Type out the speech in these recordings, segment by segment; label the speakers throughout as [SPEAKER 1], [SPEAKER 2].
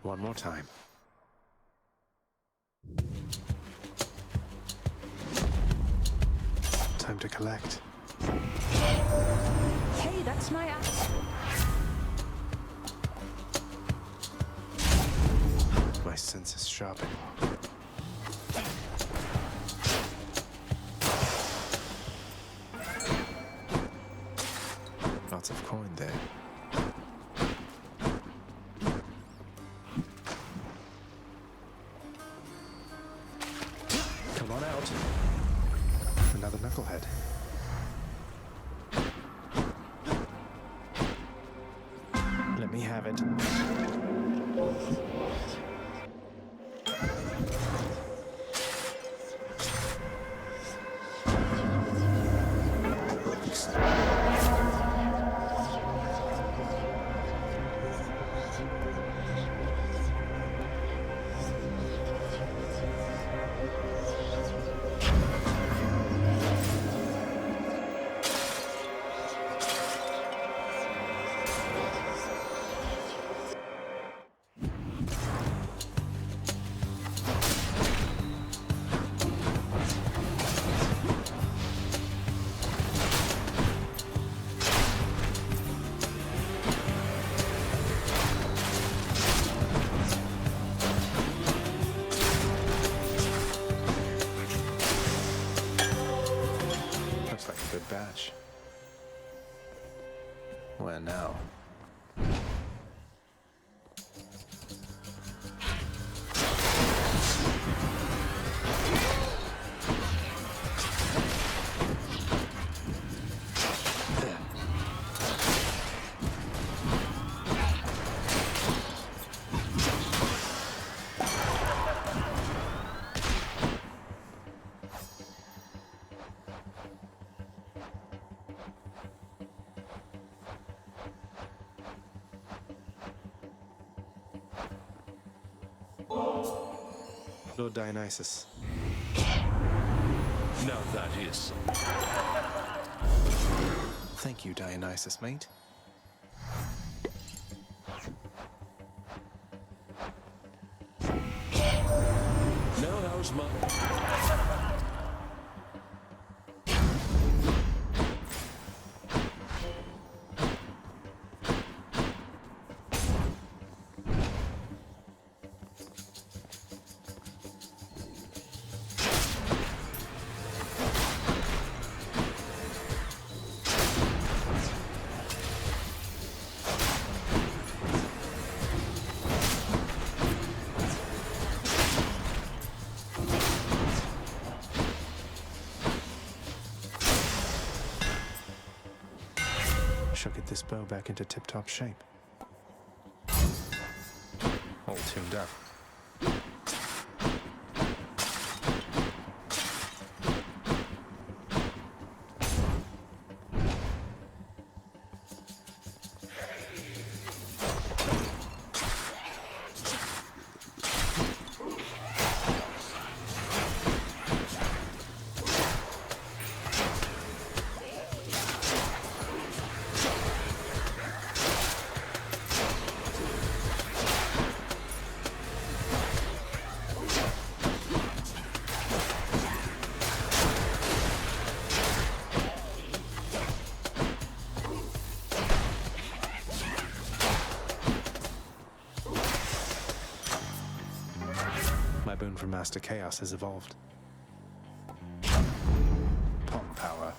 [SPEAKER 1] One more time. Time to collect.
[SPEAKER 2] Hey, that's my axe.
[SPEAKER 1] My senses sharpen. Lots of coin there. Come on out. Another knucklehead. Let me have it. Looks like a good batch. Where now? Lord Dionysus.
[SPEAKER 3] Now that is something.
[SPEAKER 1] Thank you, Dionysus, mate.
[SPEAKER 3] Now how's my...
[SPEAKER 1] Shall get this bow back into tip-top shape. All tuned up. My boon from Master Chaos has evolved. Palm power.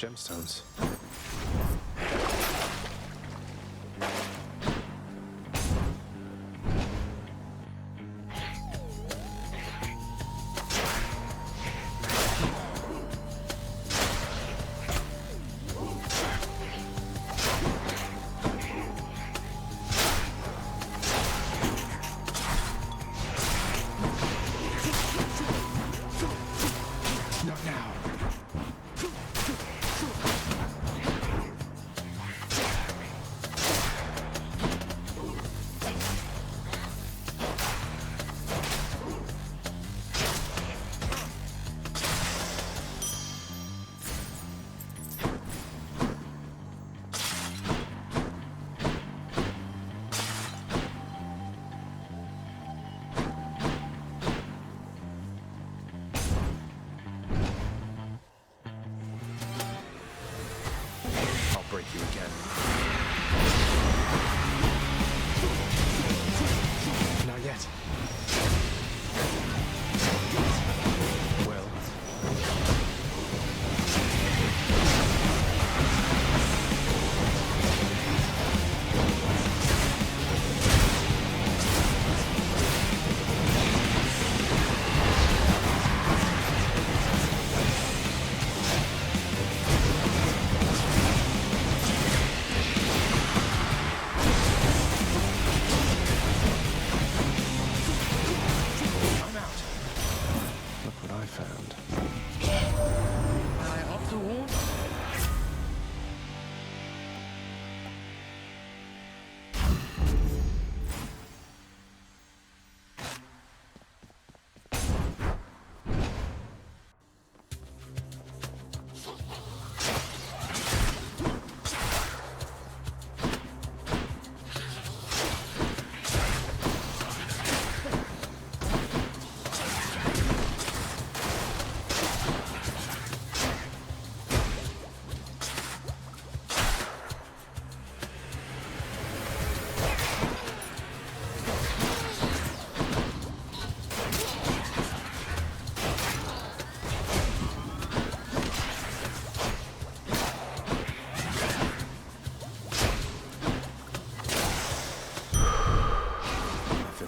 [SPEAKER 1] Gemstones.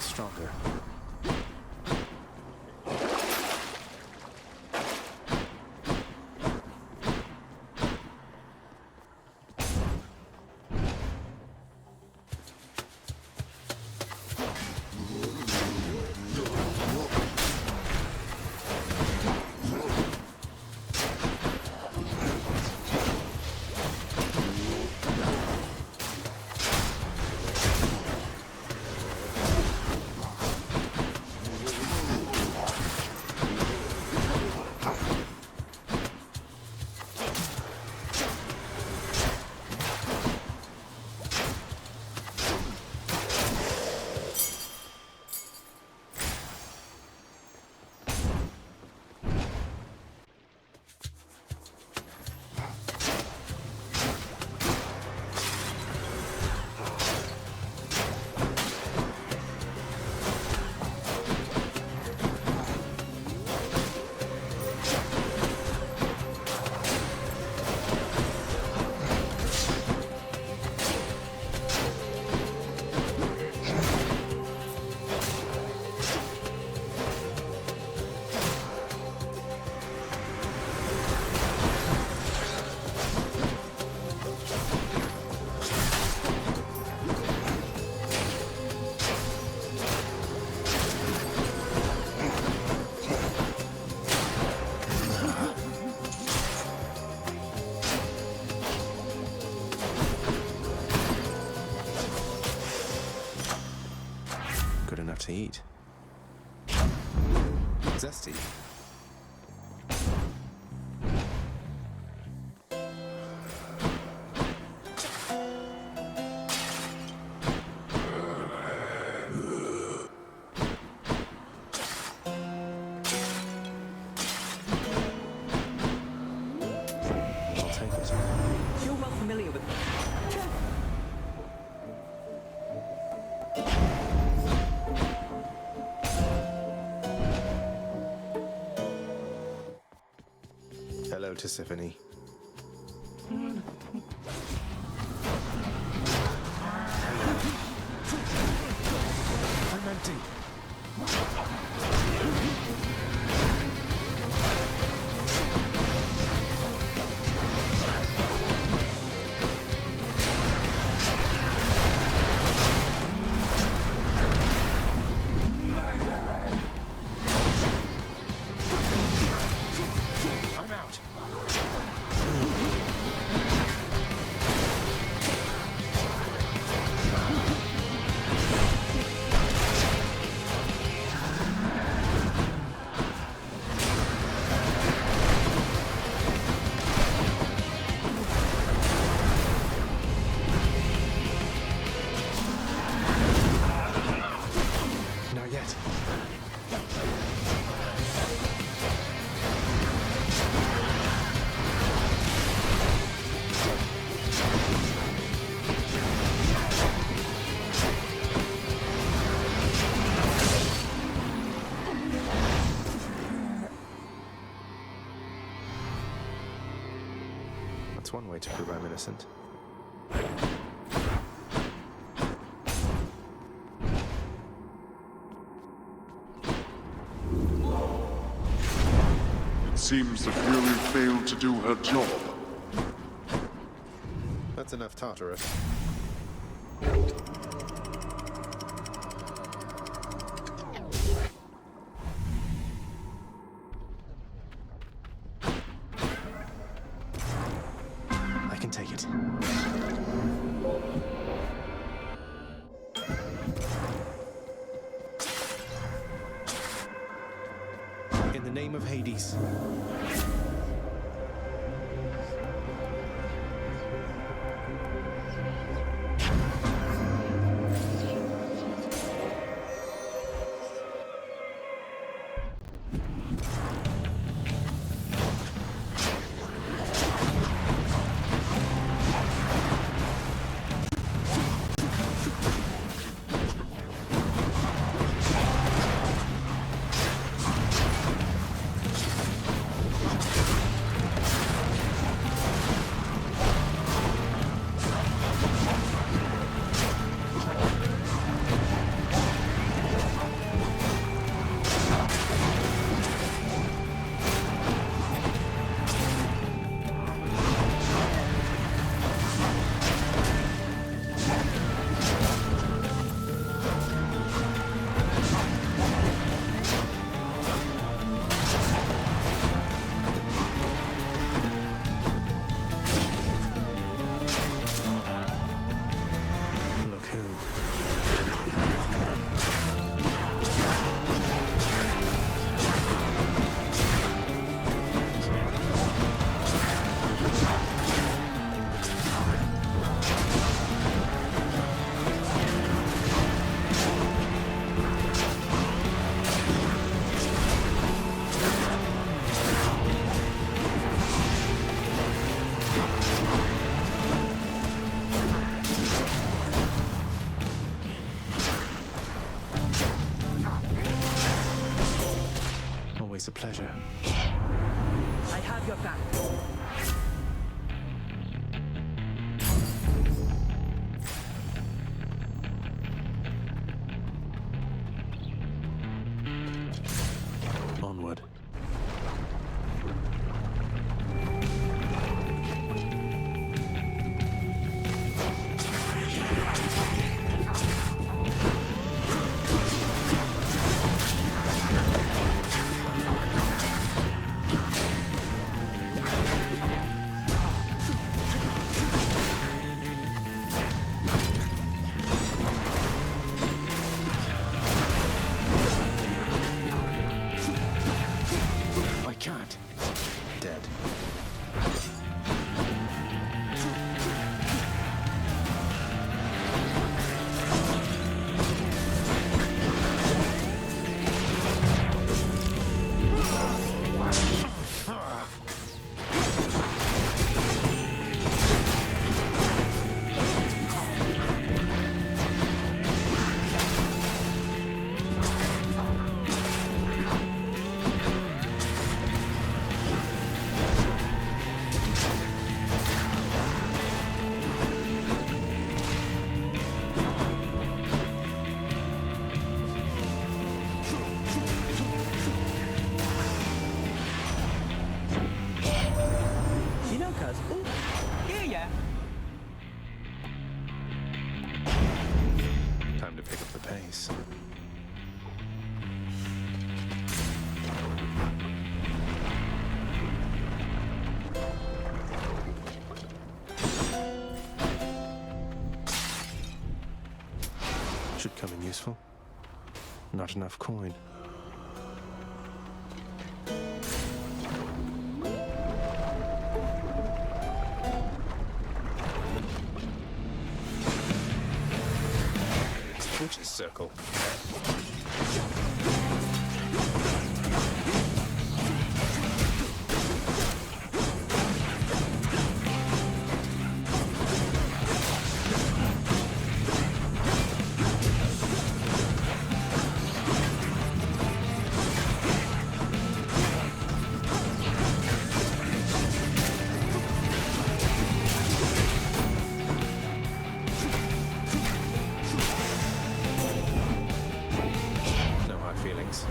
[SPEAKER 1] stronger. Good enough to eat. Zesty. I'll take it.
[SPEAKER 2] You're well familiar with...
[SPEAKER 1] Hello, Tisiphone. I'm empty. I'm out. Not yet. That's one way to prove I'm innocent.
[SPEAKER 4] It seems the Fury failed to do her job.
[SPEAKER 1] That's enough, Tartarus. I can take it. In the name of Hades. Always a pleasure.
[SPEAKER 2] I have your back.
[SPEAKER 1] Onward. I can't. Dead.
[SPEAKER 2] You know, cuz. Ooh. Yeah.
[SPEAKER 1] Time to pick up the pace. Should come in useful. Not enough coin. Witch's circle. No hard feelings.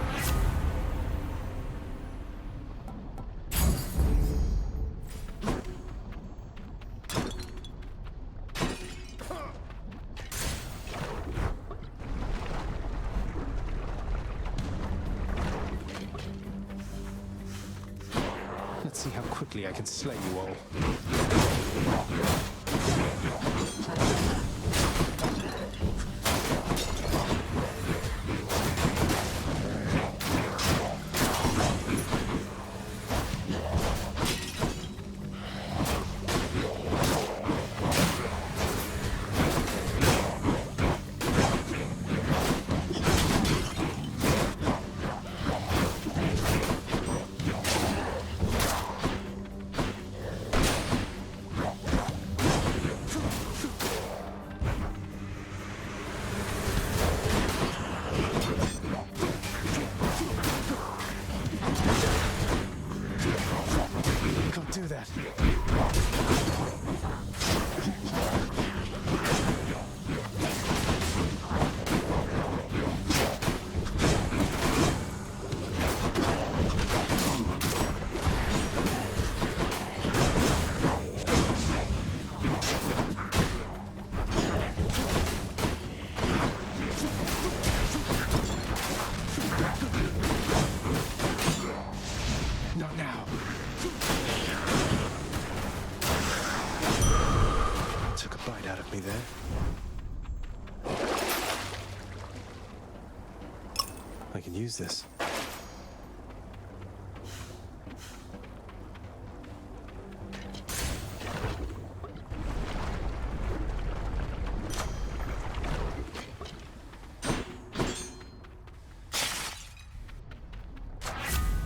[SPEAKER 1] Let's see how quickly I can slay you all. Can't do that. Not now. Took a bite out of me there. I can use this.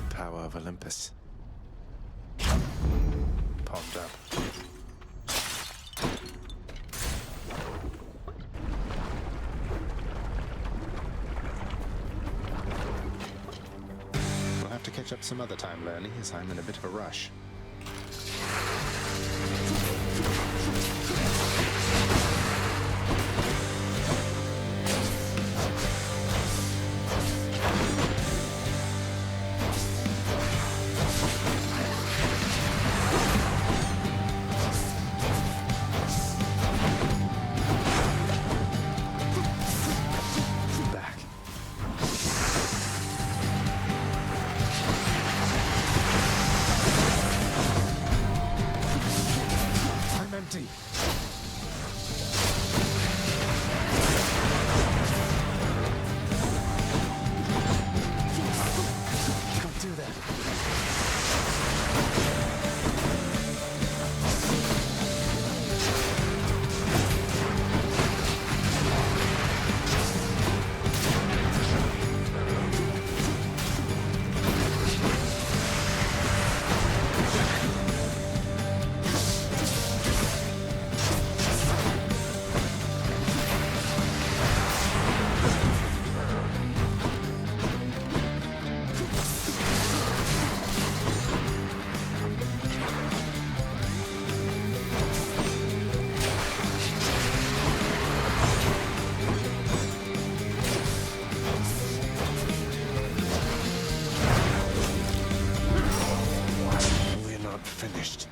[SPEAKER 1] Power of Olympus. Palmed up. We'll have to catch up some other time, Lerny, as I'm in a bit of a rush. Back. I'm empty. Can't do that. We're not finished.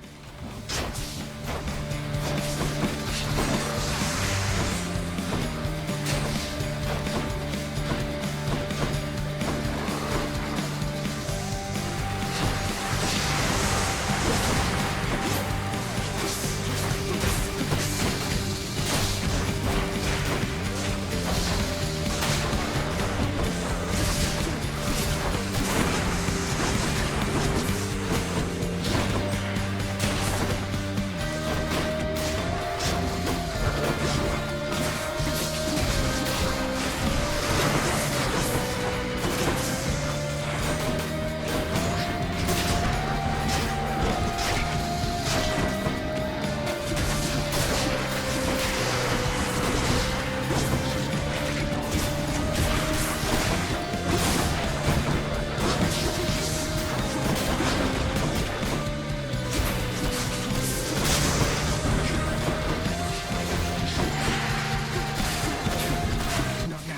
[SPEAKER 1] Not now.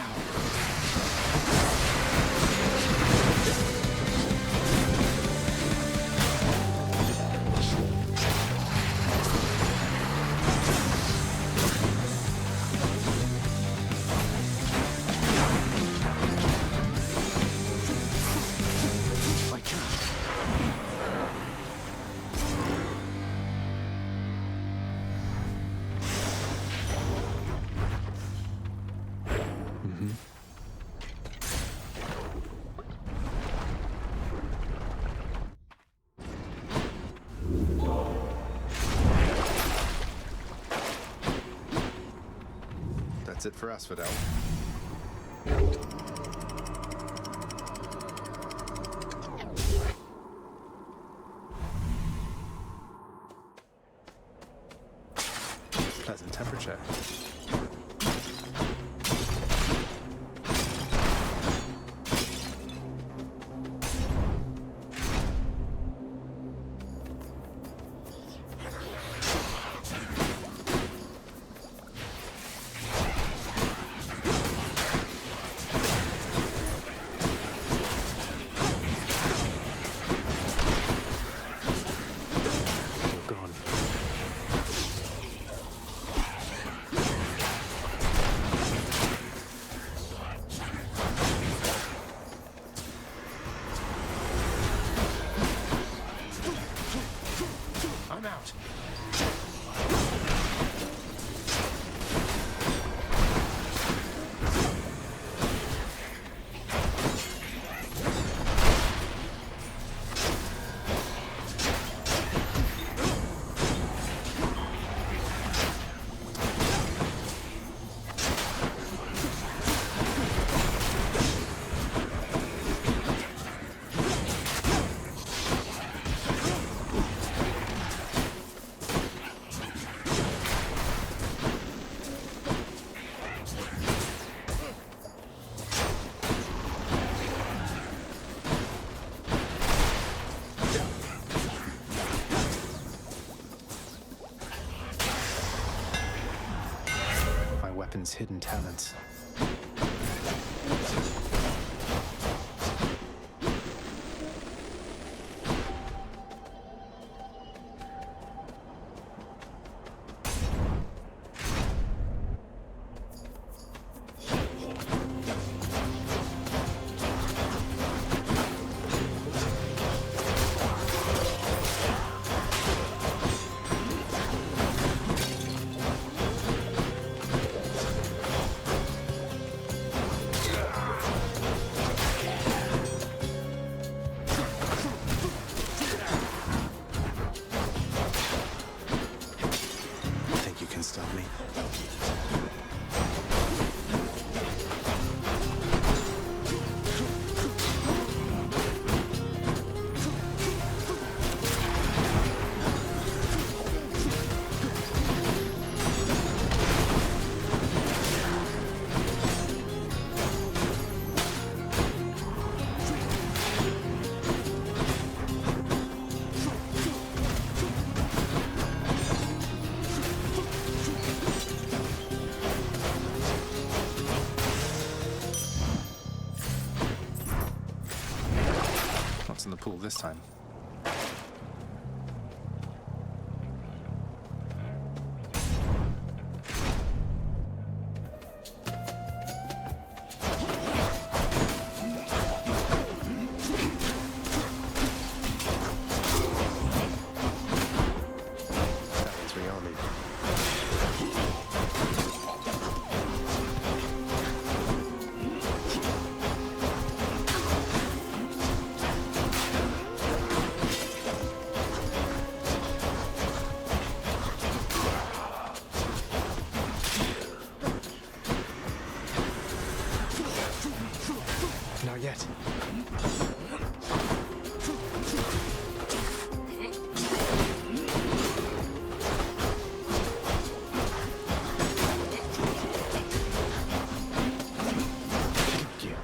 [SPEAKER 1] I can't. That's it for Asphodel. Pleasant temperature. one's hidden talents. Think you can stop me? What's in the pool this time? That was rearming. Not yet. Thank you.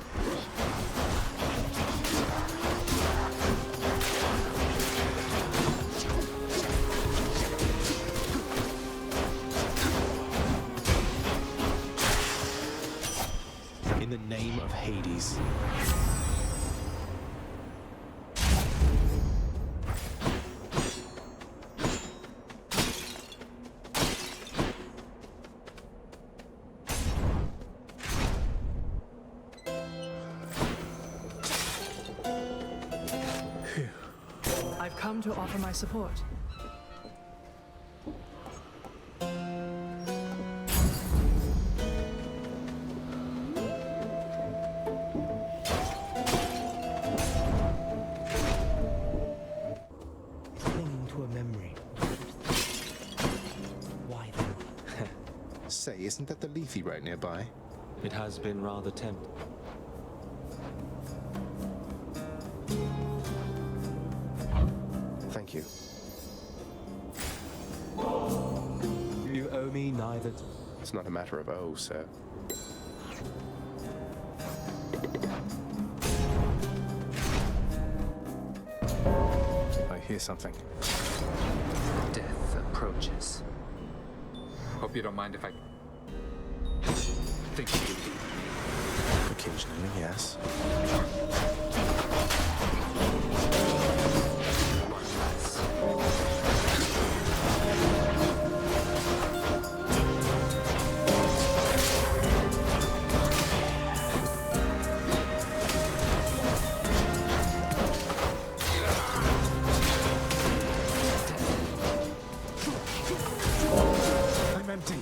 [SPEAKER 1] In the name of Hades.
[SPEAKER 2] I've come to offer my support.
[SPEAKER 5] Clinging to a memory. Why then?
[SPEAKER 1] Say, isn't that the Lethe right nearby?
[SPEAKER 6] It has been rather tempting.
[SPEAKER 1] Thank you.
[SPEAKER 6] You owe me neither.
[SPEAKER 1] It's not a matter of oh, sir. I hear something.
[SPEAKER 7] Death approaches. Hope you don't mind if I think you do.
[SPEAKER 1] Occasionally, yes.
[SPEAKER 7] One less.
[SPEAKER 1] I'm empty.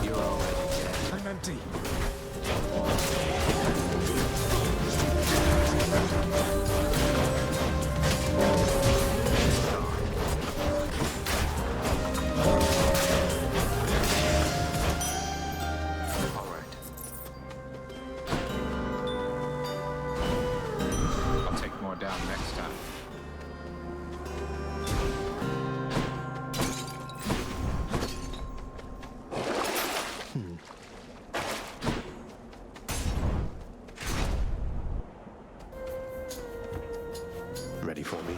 [SPEAKER 7] You're already dead.
[SPEAKER 1] I'm empty.
[SPEAKER 7] All right. I'll take more down next time.
[SPEAKER 1] Ready for me?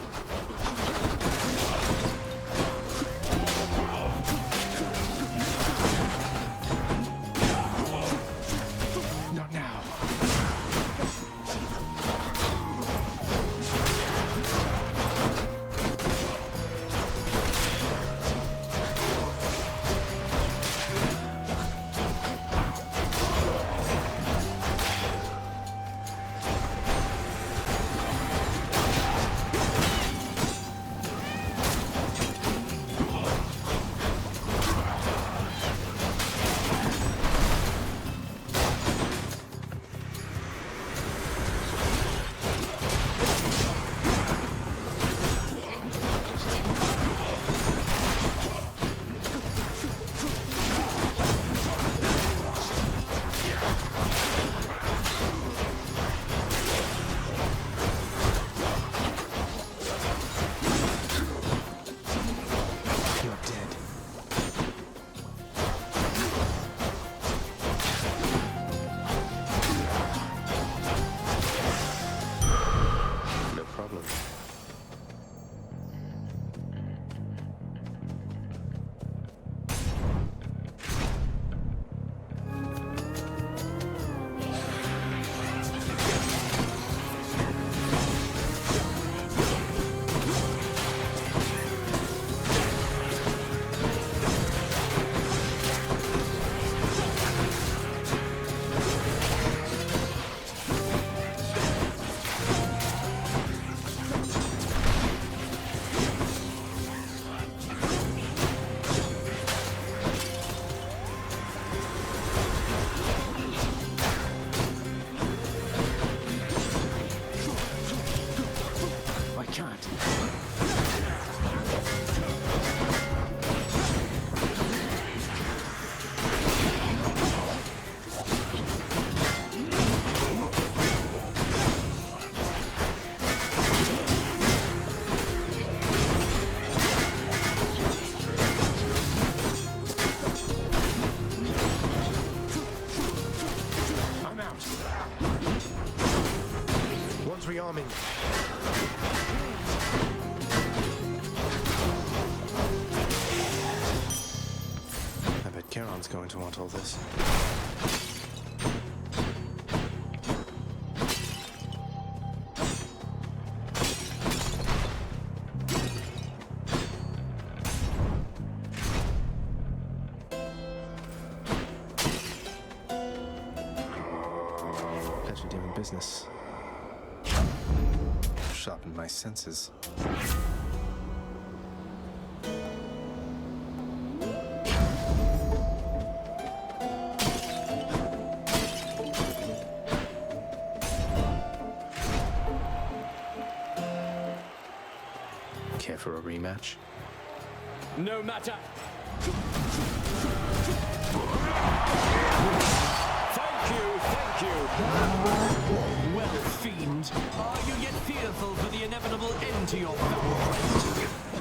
[SPEAKER 1] going to want all this. Pleasure doing business. Sharpened my senses. Care for a rematch?
[SPEAKER 3] No matter.
[SPEAKER 8] Thank you. Well, fiend, are you yet fearful for the inevitable end to your battle?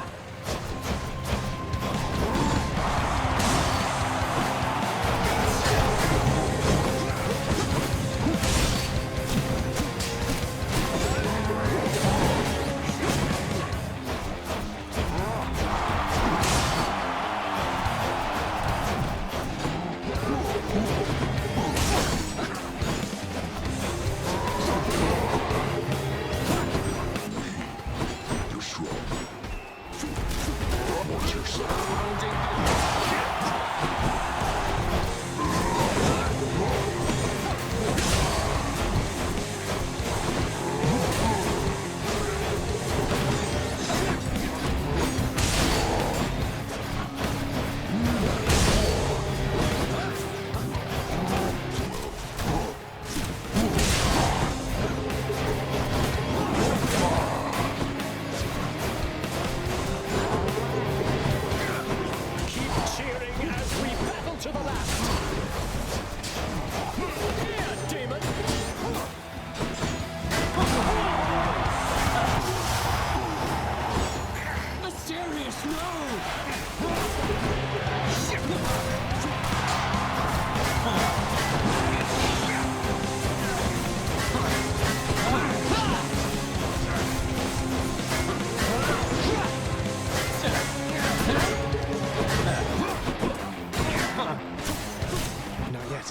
[SPEAKER 1] Not yet.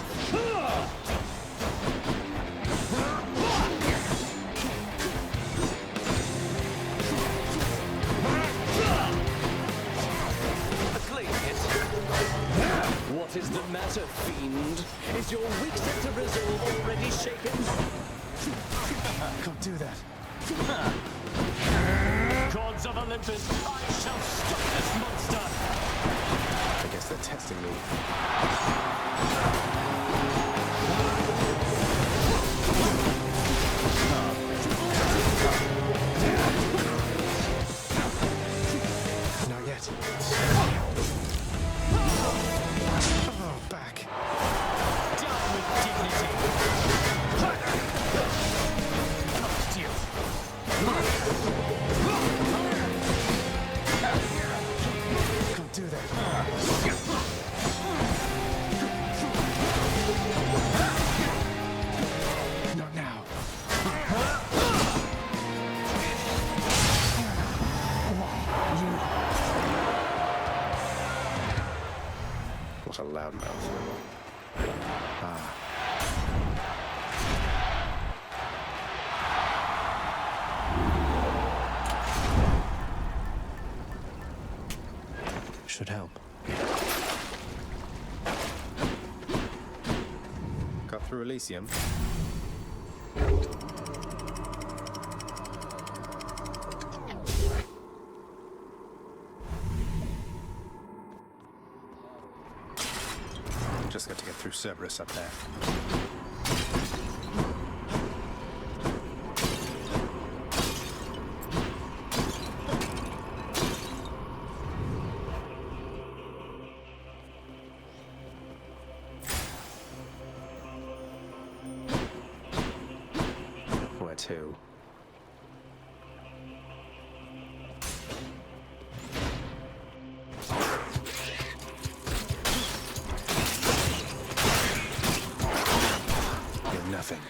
[SPEAKER 8] What is the matter, fiend? Is your weak sense of resolve already shaken?
[SPEAKER 1] Can't do that.
[SPEAKER 8] Gods of Olympus, I shall stop this monster!
[SPEAKER 1] I guess they're testing me. Not yet. Oh, back.
[SPEAKER 8] Down with dignity!
[SPEAKER 1] Can't do that. Not now. What a loudmouth. Ah. Should help. Cut through Elysium. Just got to get through Cerberus up there. Where to? You're nothing.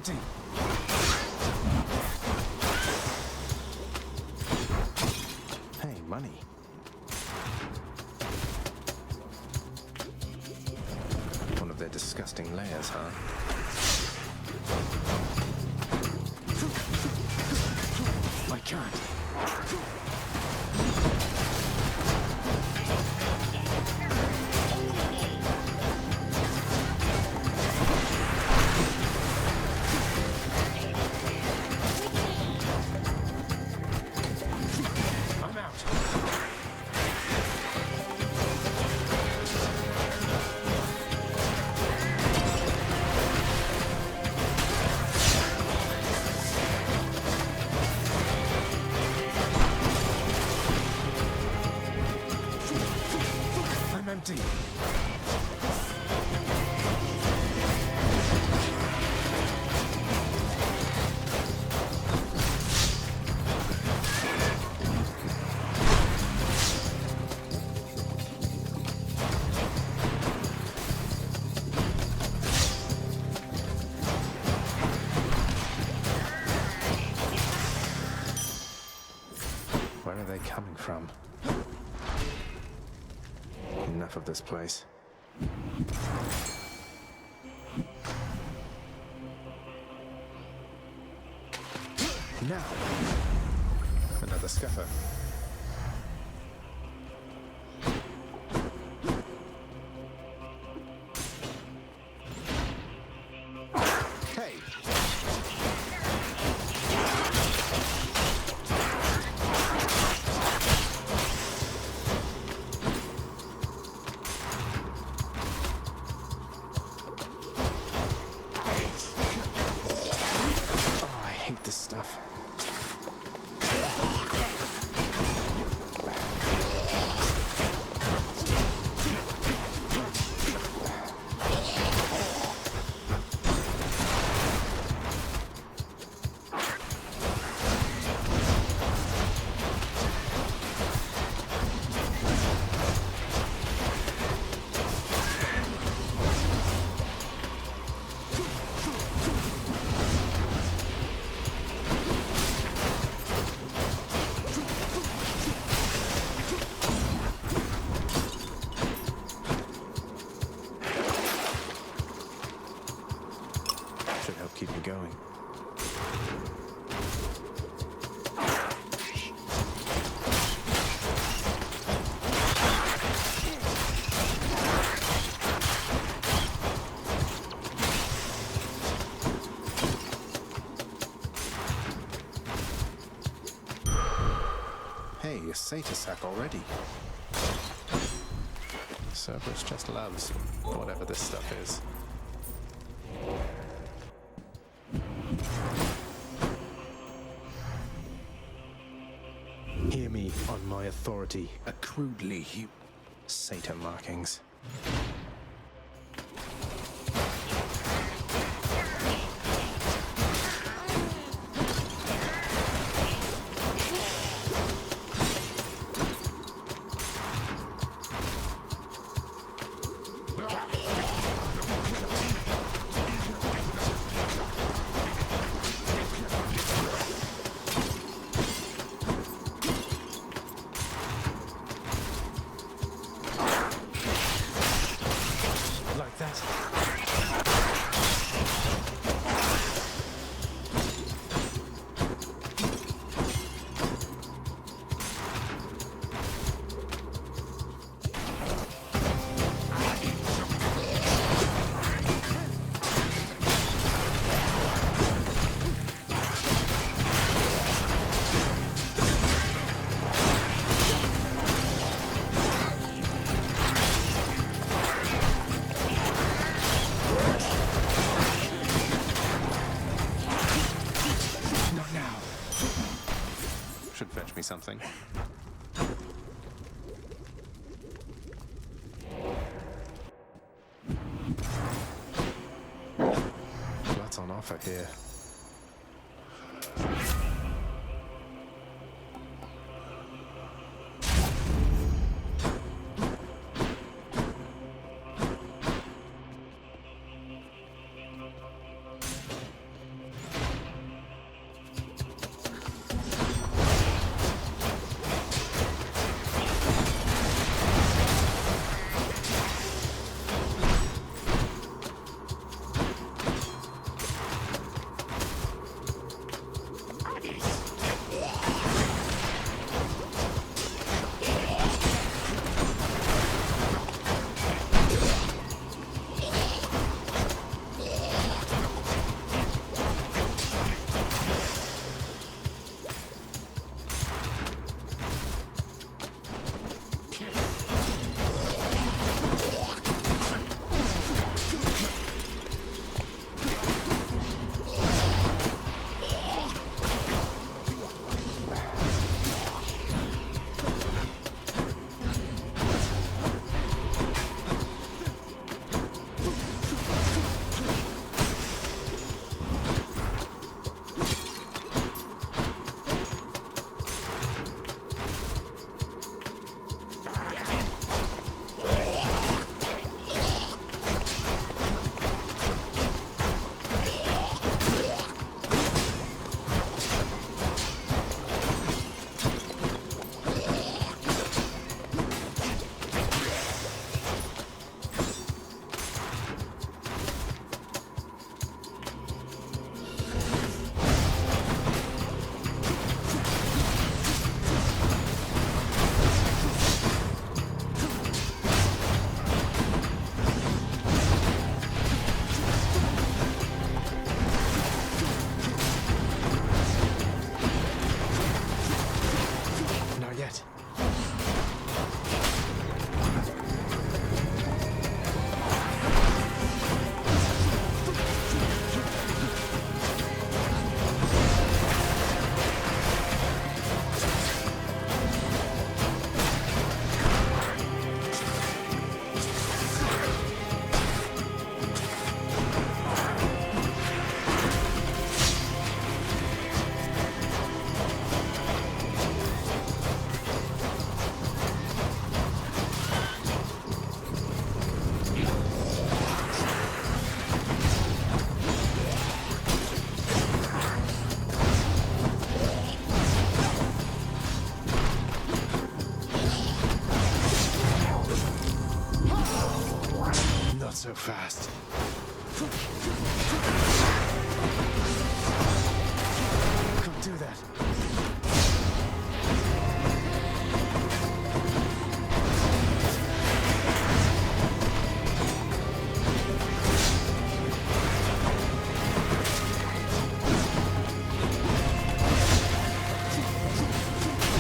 [SPEAKER 1] empty. Hey, money. One of their disgusting layers, huh? I can't. I'm out. I'm empty. Where are they coming from? Enough of this place. Now! Another scuffer. Hey! Oh, I hate this stuff. Should help keep me going. Hey, a Satyr sack already. Cerberus just loves whatever this stuff is. Hear me on my authority, a crudely Satyr markings. Like that. Not now. Should fetch me something. What's on offer here? so fast. Can't do that.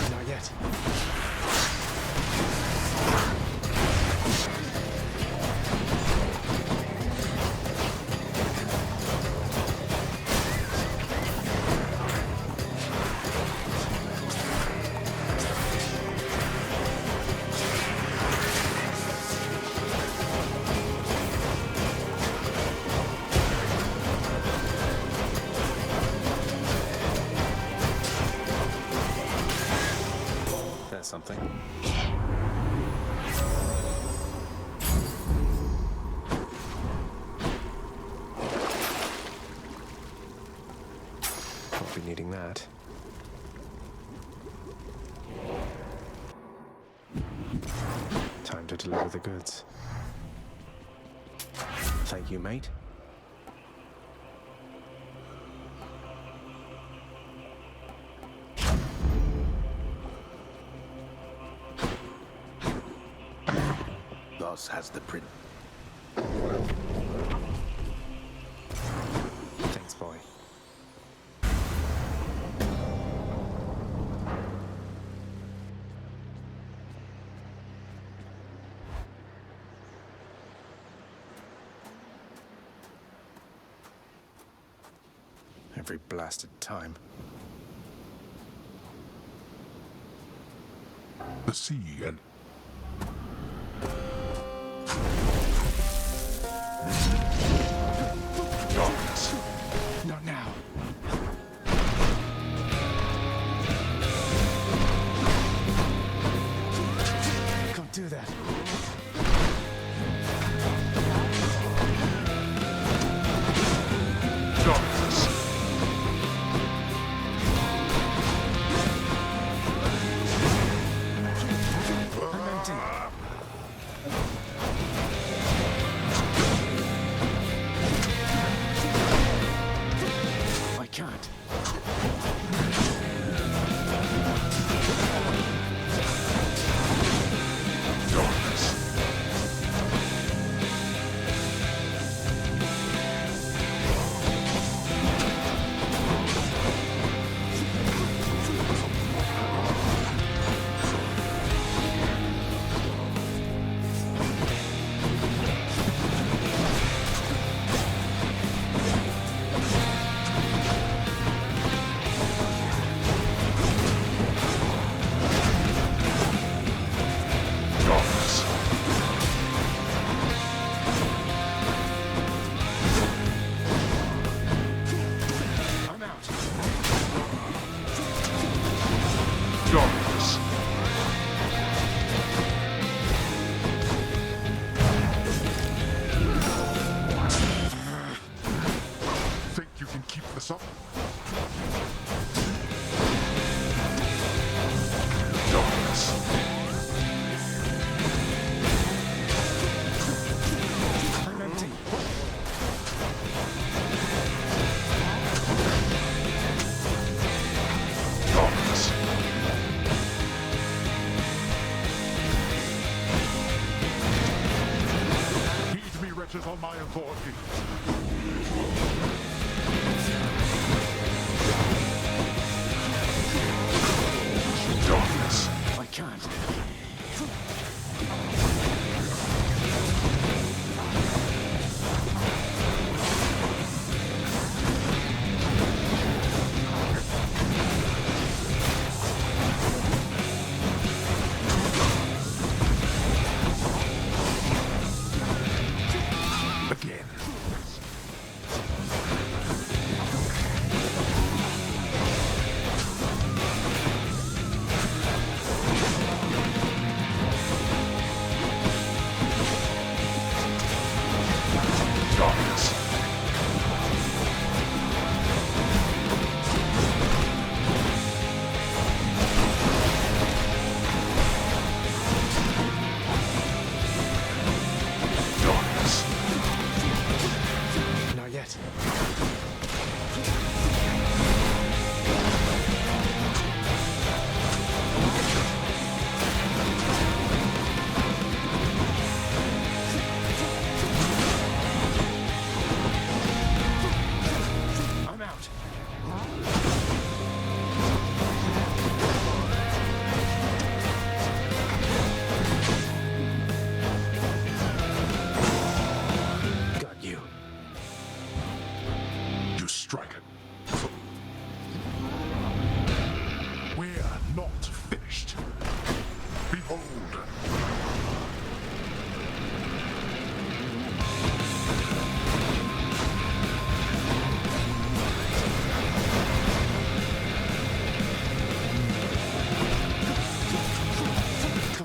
[SPEAKER 1] Not yet. There's something. Won't be needing that. Time to deliver the goods. Thank you, mate. Boss has the print. Thanks, boy. Every blasted time.
[SPEAKER 4] The sea and darkness.
[SPEAKER 1] Not now. Can't do that.
[SPEAKER 4] Darkness.
[SPEAKER 1] I'm empty. I can't.
[SPEAKER 4] Darkness. Darkness.
[SPEAKER 1] I'm out.
[SPEAKER 4] Darkness. Think you can keep this up? Darkness.
[SPEAKER 1] I'm empty.
[SPEAKER 4] Darkness. Heed me, wretches, on my authority. Darkness.
[SPEAKER 1] I can't.
[SPEAKER 4] Again.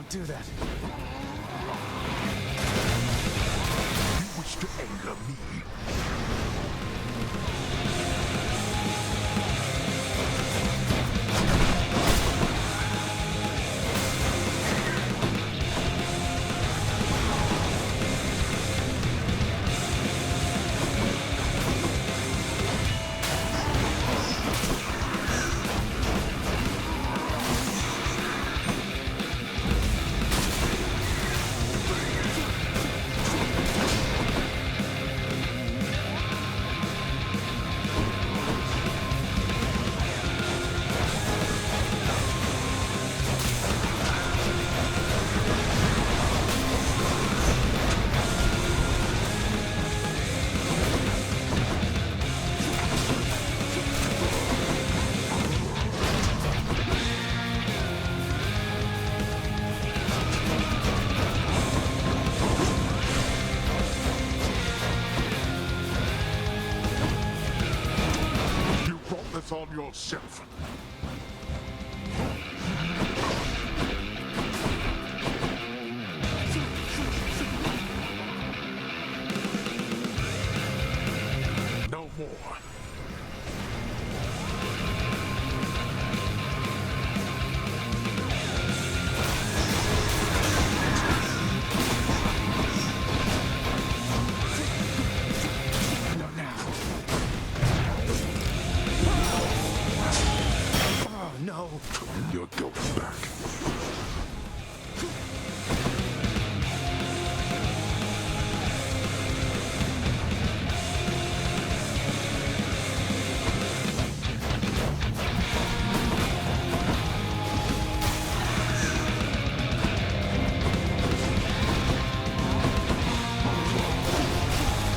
[SPEAKER 1] Don't do that.
[SPEAKER 4] You wish to anger me? On yourself. No more.
[SPEAKER 1] No.
[SPEAKER 4] You're going back.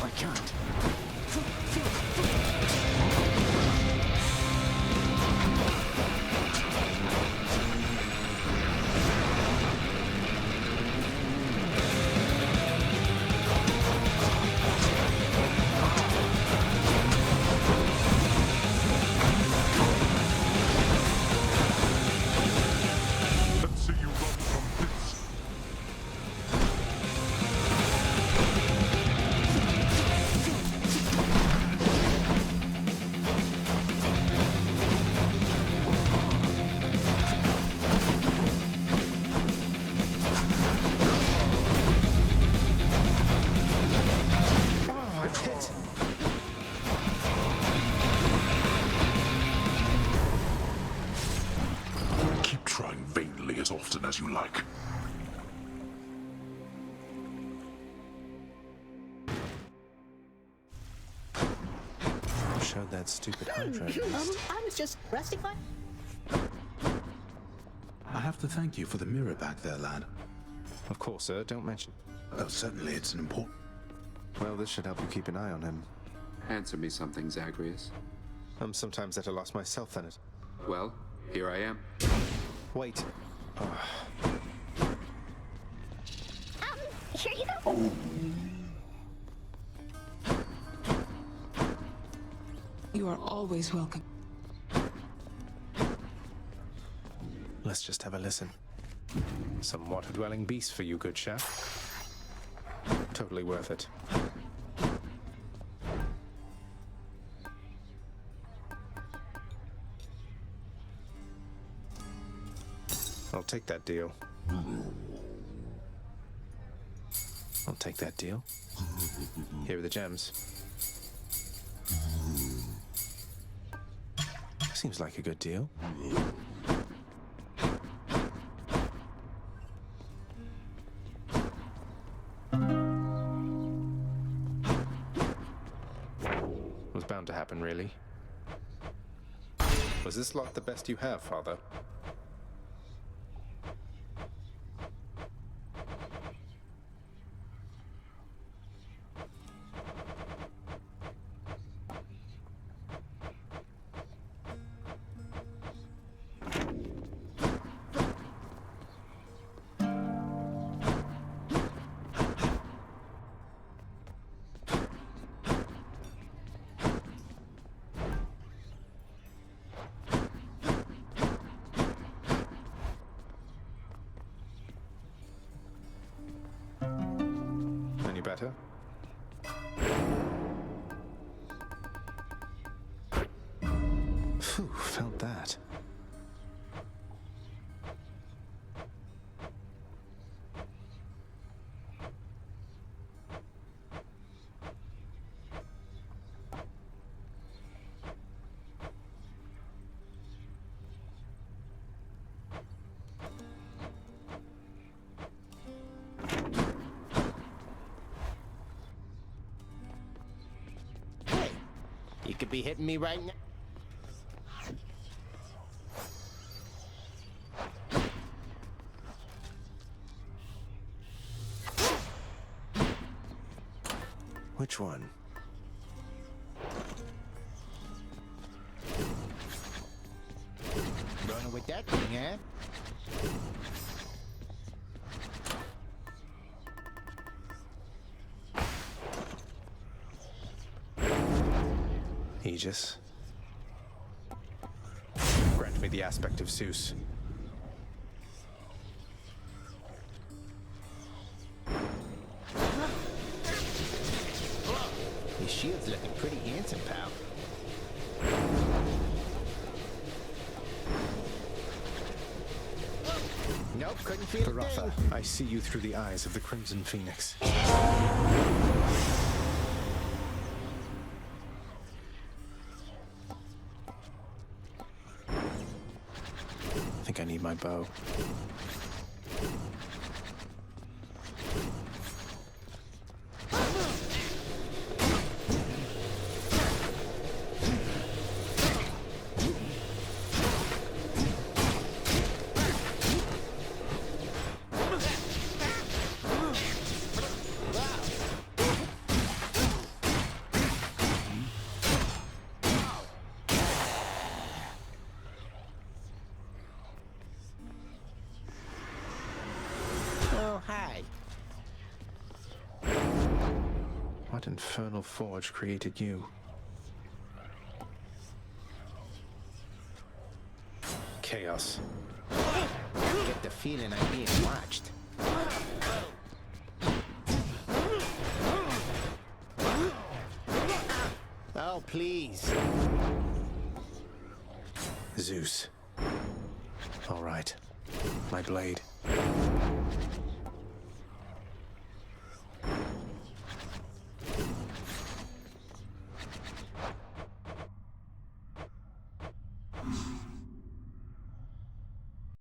[SPEAKER 1] I can't.
[SPEAKER 4] Let's see you run from this.
[SPEAKER 1] Oh, I'm hit.
[SPEAKER 4] Keep trying vainly as often as you like.
[SPEAKER 1] Showed that stupid Hydra.
[SPEAKER 9] I was just resting my...
[SPEAKER 10] I have to thank you for the mirror back there, lad.
[SPEAKER 1] Of course, sir. Don't mention.
[SPEAKER 10] Oh, certainly, it's an important...
[SPEAKER 1] Well, this should help you keep an eye on him.
[SPEAKER 7] Answer me something, Zagreus.
[SPEAKER 1] I'm sometimes at a loss myself, Bennett.
[SPEAKER 7] Well, here I am.
[SPEAKER 1] Wait.
[SPEAKER 9] Here you go.
[SPEAKER 2] You are always welcome.
[SPEAKER 1] Let's just have a listen. Some water-dwelling beast for you, good chef. Totally worth it. I'll take that deal. I'll take that deal. Here are the gems. Seems like a good deal. Was bound to happen, really. Was this lot the best you have, Father? better? Phew, felt that.
[SPEAKER 5] You could be hitting me right now.
[SPEAKER 1] Which one?
[SPEAKER 5] Running with that thing, eh?
[SPEAKER 1] Aegis. Grant me the aspect of Zeus.
[SPEAKER 5] Your shield's looking pretty handsome, pal. Nope, couldn't feel a
[SPEAKER 1] Baratha,
[SPEAKER 5] thing.
[SPEAKER 1] I see you through the eyes of the Crimson Phoenix. I think I need my bow.
[SPEAKER 5] Oh, hi.
[SPEAKER 1] What infernal forge created you? Chaos.
[SPEAKER 5] Get the feeling I'm being watched. Oh, please.
[SPEAKER 1] Zeus. All right. My blade.